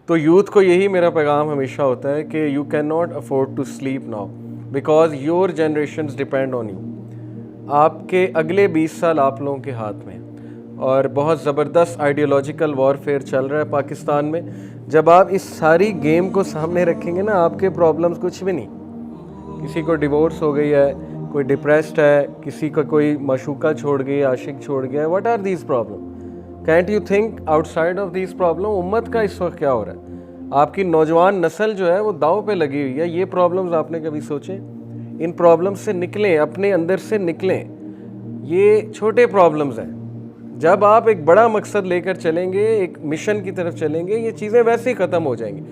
तो यूथ को यही मेरा पैगाम हमेशा होता है कि you can not afford to sleep now because your generations depend on you. आपके अगले 20 साल आप लोगों के हाथ में हैं और बहुत ज़बरदस्त आइडियोलॉजिकल वॉरफेयर चल रहा है पाकिस्तान में। जब आप इस सारी गेम को सामने रखेंगे ना, आपके प्रॉब्लम्स कुछ भी नहीं। किसी को डिवोर्स हो गई है, कोई डिप्रेस्ड है, किसी को कोई मशूका छोड़ गई, आशिक छोड़ गया, what are these problem? Can't you think outside of these problem? उम्मत का इस वक्त क्या हो रहा है? आपकी नौजवान नस्ल जो है वो दाव पे लगी हुई है। ये प्रॉब्लम्स आपने कभी सोचे? इन प्रॉब्लम्स से निकलें, अपने अंदर से निकलें। ये छोटे प्रॉब्लम्स हैं। जब आप एक बड़ा मकसद लेकर चलेंगे, एक मिशन की तरफ चलेंगे, ये चीज़ें वैसे ही ख़त्म हो जाएंगी।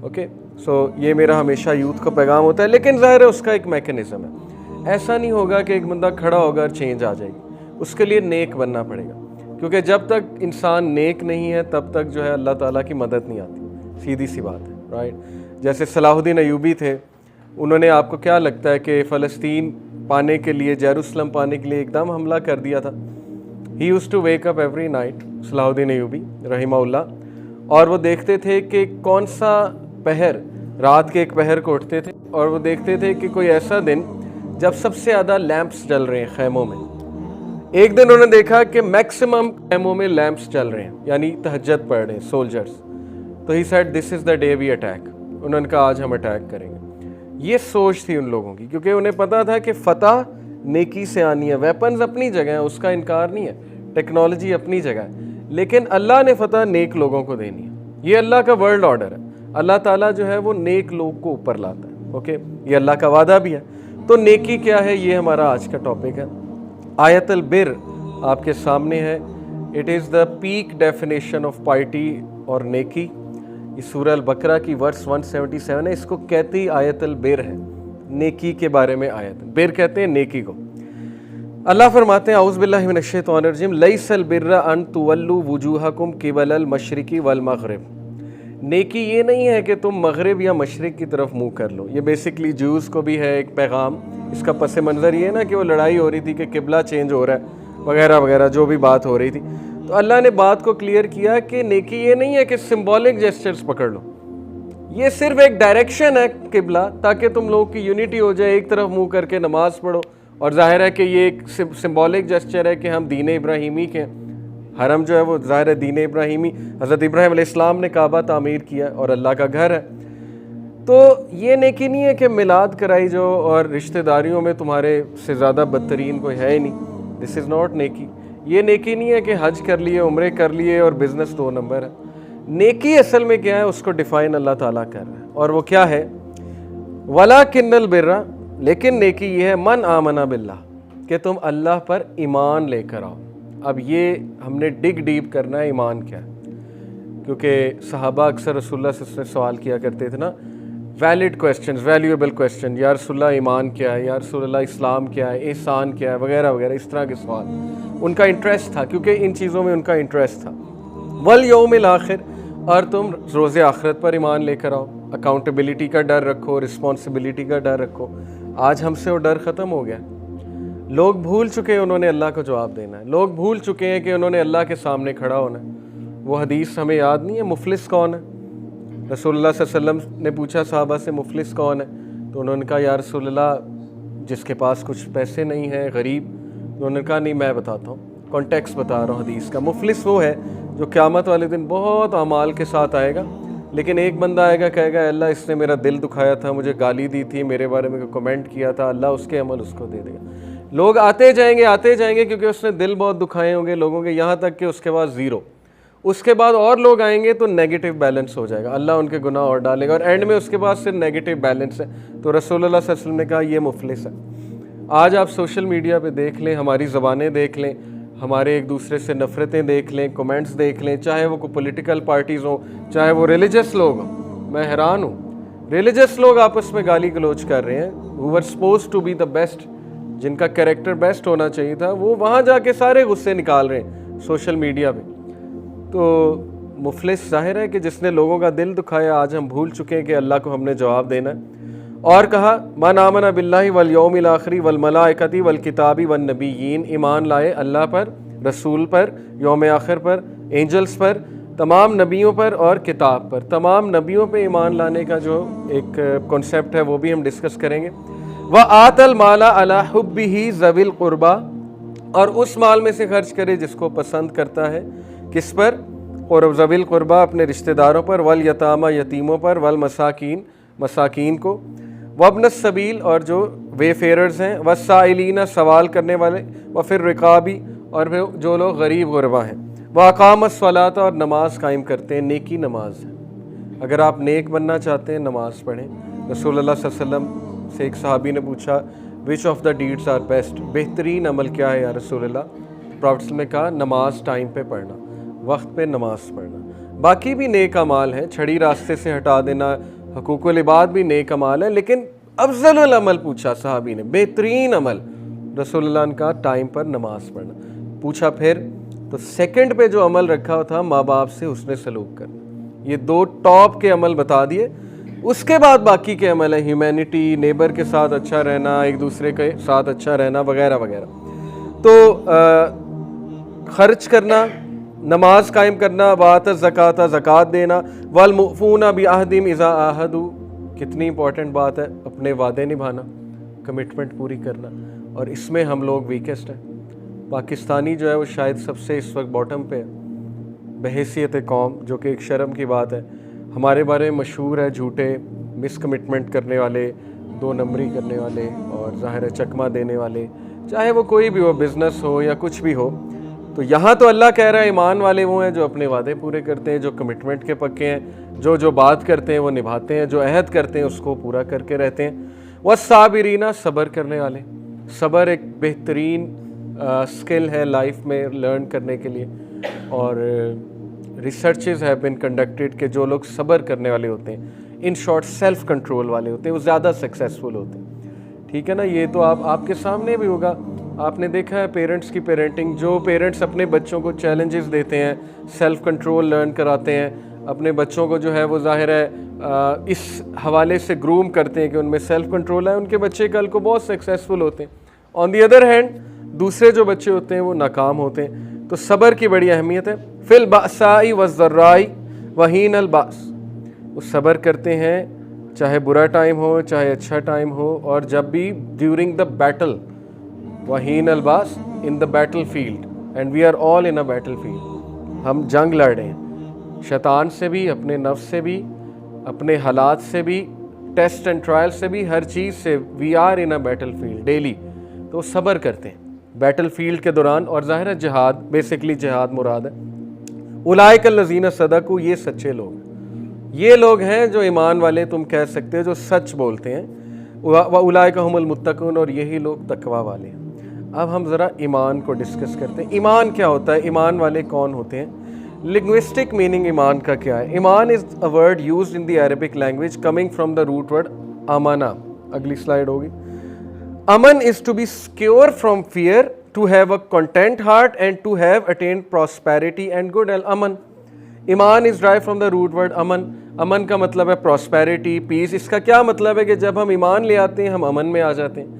ओके, सो ये मेरा हमेशा यूथ का पैगाम होता है। लेकिन ज़ाहिर है उसका एक मैकेनिज़्म है। ऐसा नहीं होगा कि एक बंदा खड़ा होगा और चेंज आ जाएगी। उसके लिए नेक बनना पड़ेगा, क्योंकि जब तक इंसान नेक नहीं है तब तक जो है अल्लाह ताला की मदद नहीं आती। सीधी सी बात है, राइट। जैसे सलाहुद्दीन अयूबी थे, उन्होंने, आपको क्या लगता है कि फ़लस्तीन पाने के लिए, जेरूसलम पाने के लिए एकदम हमला कर दिया था? He used to wake up every night, Salahuddin Ayyubi रहिमहुल्लाह, और वो देखते थे कि कौन सा पहर, रात के एक पहर को उठते थे और वो देखते थे कि कोई ऐसा दिन जब सबसे ज़्यादा लैंप्स जल रहे हैं खैमों में। एक दिन उन्होंने देखा कि मैक्सिमम खैमों में लैंप्स चल रहे हैं, यानी तहज्जुद पढ़ रहे हैं सोल्जर्स। तो he said this is the day we attack. उन्होंने कहा आज हम अटैक करेंगे। ये सोच थी उन लोगों की, क्योंकि उन्हें पता था कि फ़तह नेकी से आनी है। वेपन्स अपनी जगह है, उसका इनकार नहीं है, टेक्नोलॉजी अपनी जगह है, लेकिन अल्लाह ने फ़तह नेक लोगों को देनी है। ये अल्लाह का वर्ल्ड ऑर्डर है। अल्लाह ताला जो है वो नेक लोग को ऊपर लाता है। ओके, ये अल्लाह का वादा भी है। तो नेकी क्या है, ये हमारा आज का टॉपिक है। आयतुल बिर आपके सामने है। It is the peak definition of piety और नेकी। इस सूरह अल बकरा की वर्स 177 है। इसको कहते ही आयतुल बिर है, नेकी के बारे में आयत। बिर कहते हैं नेकी को। अल्लाह फरमाते हैं औज़ु बिल्लाहि मिनश शैतानिर रजीम, लैसल बिर्रा अन तुवल्लू वुजूहकुम क़िबलल मशरिक़ि वल मग़रिब। नेकी ये नहीं है कि तुम मगरिब या मशरिक़ की तरफ मुँह कर लो। ये बेसिकली जूस को भी है एक पैगाम। इसका पस मंज़र ये है ना कि वो लड़ाई हो रही थी कि किबला चेंज हो रहा है वगैरह वगैरह, जो भी बात हो रही थी। तो अल्लाह ने बात को क्लियर किया कि नेकी ये नहीं है कि सिंबॉलिक जेस्चर्स पकड़ लो। ये सिर्फ एक डायरेक्शन है किबला, ताकि तुम लोगों की यूनिटी हो जाए, एक तरफ मुँह करके नमाज पढ़ो। और जाहिर है कि ये एक सिंबॉलिक जेस्चर है कि हम दीन इब्राहिमी के, हरम जो है वो ज़ाहिर है दीन इब्राहिमी, हज़रत इब्राहिम अलैहिस्सलाम ने काबा तामीर किया और अल्लाह का घर है। तो ये नेकी नहीं है कि मिलाद कराई जो और रिश्तेदारियों में तुम्हारे से ज़्यादा बदतरीन कोई है ही नहीं। दिस इज़ नॉट नेकी। ये नेकी नहीं है कि हज कर लिए, उम्रे कर लिए और बिज़नेस 2 नंबर है। नेकी असल में क्या है, उसको डिफ़ाइन अल्लाह ताला कर रहा है, और वो क्या है? वलाकिन्नल बिर्रा, लेकिन नेकी ये है मन आमना बिल्लाह, कि तुम अल्लाह पर ईमान लेकर आओ। अब ये हमने डिग डीप करना है, ईमान क्या है, क्योंकि सहाबा अक्सर रसूलुल्लाह सल्लल्लाहु अलैहि वसल्लम से सवाल किया करते थे ना, वैलिड क्वेश्चन, वैल्यूएबल क्वेश्चन, या रसूलुल्लाह ईमान क्या है, या रसूलुल्लाह इस्लाम क्या है, एहसान क्या है, वगैरह वगैरह, इस तरह के सवाल। उनका इंटरेस्ट था, क्योंकि इन चीज़ों में उनका इंटरेस्ट था। वल यौमिल आखिर, और तुम रोज़े आखिरत पर ईमान लेकर आओ। अकाउंटेबिलिटी का डर रखो, रिस्पॉन्सिबिलिटी का डर रखो। आज हमसे वो डर ख़त्म हो गया। लोग भूल चुके हैं उन्होंने अल्लाह को जवाब देना है। लोग भूल चुके हैं कि उन्होंने अल्लाह के सामने खड़ा होना है। वो हदीस हमें याद नहीं है, मुफलिस कौन है? रसूलुल्लाह सल्लल्लाहु अलैहि वसल्लम ने पूछा साहबा से, मुफलिस कौन है? तो उन्होंने कहा या रसूलुल्लाह, जिसके पास कुछ पैसे नहीं है, गरीब। तो उन्होंने कहा नहीं, मैं बताता हूँ, कॉन्टेक्स्ट बता रहा हूँ हदीस का। मुफलिस वो है जो क़यामत वाले दिन बहुत अमाल के साथ आएगा, लेकिन एक बंदा आएगा, कहेगा अल्लाह इसने मेरा दिल दुखाया था, मुझे गाली दी थी, मेरे बारे में कमेंट किया था, अल्लाह उसके अमल उसको दे देगा। लोग आते जाएंगे क्योंकि उसने दिल बहुत दुखाए होंगे लोगों के, यहाँ तक कि उसके बाद ज़ीरो। उसके बाद और लोग आएंगे तो नेगेटिव बैलेंस हो जाएगा, अल्लाह उनके गुनाह और डालेगा, और एंड में उसके बाद सिर्फ नेगेटिव बैलेंस है। तो रसूलुल्लाह सल्लल्लाहु अलैहि वसल्लम ने कहा ये मुफलिस है। आज आप सोशल मीडिया पे देख लें, हमारी ज़बानें देख लें, हमारे एक दूसरे से नफ़रतें देख लें, कमेंट्स देख लें, चाहे वो कोई पॉलिटिकल पार्टीज़ हों, चाहे वो रिलीजियस लोग हों। मैं हैरान हूँ, रिलीजियस लोग आपस में गाली गलौज कर रहे हैं। Who were supposed to be the best, जिनका कैरेक्टर बेस्ट होना चाहिए था, वो वहाँ जाके सारे गुस्से निकाल रहे हैं सोशल मीडिया पे। तो मुफलिस ज़ाहिर है कि जिसने लोगों का दिल दुखाया। आज हम भूल चुके हैं कि अल्लाह को हमने जवाब देना है। और कहा मन आमना बिल्लाहि वल यौमिल आखिरी वल मलाइकति वल किताबी वन नबिय्यीन, ईमान लाए अल्लाह पर, रसूल पर, यौम आखिर पर, एंजल्स पर, तमाम नबियों पर और किताब पर। तमाम नबियों पे ईमान लाने का जो एक कॉन्सेप्ट है वो भी हम डिस्कस करेंगे। व आतल माला अला हुब्बिही ज़विल कुर्बा, और उस माल में से खर्च करे जिसको पसंद करता है, किस पर? और ज़विल कुर्बा अपने रिश्तेदारों पर, वल यतामा यतीमों पर, वल मसाकीन मसाकीन को, वब्न सबील और जो वेफेयरर्स हैं, वसाइलीना सवाल करने वाले, व फिर रिकाबी और फिर जो लोग गरीब गुरबा हैं, व अकामत सलात और नमाज कायम करते हैं। नेकी नमाज है। अगर आप नेक बनना चाहते हैं नमाज पढ़ें। रसूलुल्लाह सल्लल्लाहु अलैहि वसल्लम से एक सहाबी ने पूछा which of the deeds are best, बेहतरीन अमल क्या है या रसूलुल्लाह? प्रॉफेट ने कहा नमाज टाइम पे पढ़ना, वक्त पे नमाज पढ़ना। बाकी भी नेक अमाल हैं, छड़ी रास्ते से हटा देना, हुकूकुल इबाद भी नेक अमाल है, लेकिन अफजल अमल पूछा सहाबी ने, बेहतरीन अमल रसूलुल्लाह ने कहा टाइम पर नमाज पढ़ना। पूछा फिर, तो सेकंड पे जो अमल रखा था माँ बाप से उसने सलूक करना। ये दो टॉप के अमल बता दिए। उसके बाद बाकी के अमल है ह्यूमैनिटी, नेबर के साथ अच्छा रहना, एक दूसरे के साथ अच्छा रहना वगैरह वगैरह। तो खर्च करना, नमाज कायम करना, बात ज़कात ज़कात देना, वल मुफ़ूना बि अहदिम इज़ा आहदू, कितनी इंपॉर्टेंट बात है, अपने वादे निभाना, कमिटमेंट पूरी करना। और इसमें हम लोग वीकेस्ट हैं। पाकिस्तानी जो है वो शायद सबसे इस वक्त बॉटम पे है बहैसियत कौम, जो कि एक शर्म की बात है। हमारे बारे में मशहूर है झूठे, मिस कमिटमेंट करने वाले, दो नंबरी करने वाले और ज़ाहिर है चकमा देने वाले, चाहे वो कोई भी हो, बिज़नेस हो या कुछ भी हो। तो यहाँ तो अल्लाह कह रहा है ईमान वाले वो हैं जो अपने वादे पूरे करते हैं, जो कमिटमेंट के पक्के हैं, जो बात करते हैं वो निभाते हैं, जो अहद करते हैं उसको पूरा करके रहते हैं। वह साबिरीना, सब्र करने वाले। सब्र एक बेहतरीन स्किल है लाइफ में लर्न करने के लिए, और रिसर्चेज हैव बीन कंडक्टेड कि जो लोग सब्र करने वाले होते हैं, इन शॉर्ट सेल्फ कंट्रोल वाले होते हैं, वो ज़्यादा सक्सेसफुल होते हैं। ठीक है ना? ये तो आपके सामने भी होगा। आपने देखा है पेरेंट्स की पेरेंटिंग, जो पेरेंट्स अपने बच्चों को चैलेंजेस देते हैं, सेल्फ कंट्रोल लर्न कराते हैं, अपने बच्चों को जो है वो ज़ाहिर है इस हवाले से ग्रूम करते हैं कि उनमें सेल्फ कंट्रोल है, उनके बच्चे कल को बहुत सक्सेसफुल होते हैं। ऑन दी अदर हैंड दूसरे जो बच्चे होते हैं वो नाकाम होते हैं। तो सब्र की बड़ी अहमियत है। फिल बासाई वज़र्राई वहीन अल बास, वो सब्र करते हैं चाहे बुरा टाइम हो चाहे अच्छा टाइम हो, और जब भी ड्यूरिंग द बैटल, वहीन अल बास in the battle field, and we are all in a battle field. हम जंग लड़ रहे हैं शैतान से भी, अपने नफ्स से भी, अपने हालात से भी, टेस्ट एंड ट्रायल से भी, हर चीज़ से। We are in a battle field daily. तो सब्र करते हैं बैटल फील्ड के दौरान, और ज़ाहिर है जिहाद, बेसिकली जिहाद मुराद है। उलाइकल लज़ीना सदकू, ये सच्चे लोग, ये लोग हैं जो ईमान वाले तुम कह सकते हो, जो सच बोलते हैं। व उलाइका हुमुल मुत्तकून, और यही लोग तकवा वाले हैं। अब हम ज़रा ईमान को डिस्कस करते हैं। ईमान क्या होता है? ईमान वाले कौन होते हैं? लिंग्विस्टिक मीनिंग ईमान का क्या है? ईमान is a word used in the Arabic language coming from the root word अमाना। अगली स्लाइड होगी। Aman is to be secure from fear, to have a content heart, and to have attained prosperity and good health. Aman, Iman is derived from the root word aman. अमन का मतलब है prosperity, peace। इसका क्या मतलब है कि जब हम ईमान ले आते हैं हम अमन में आ जाते हैं।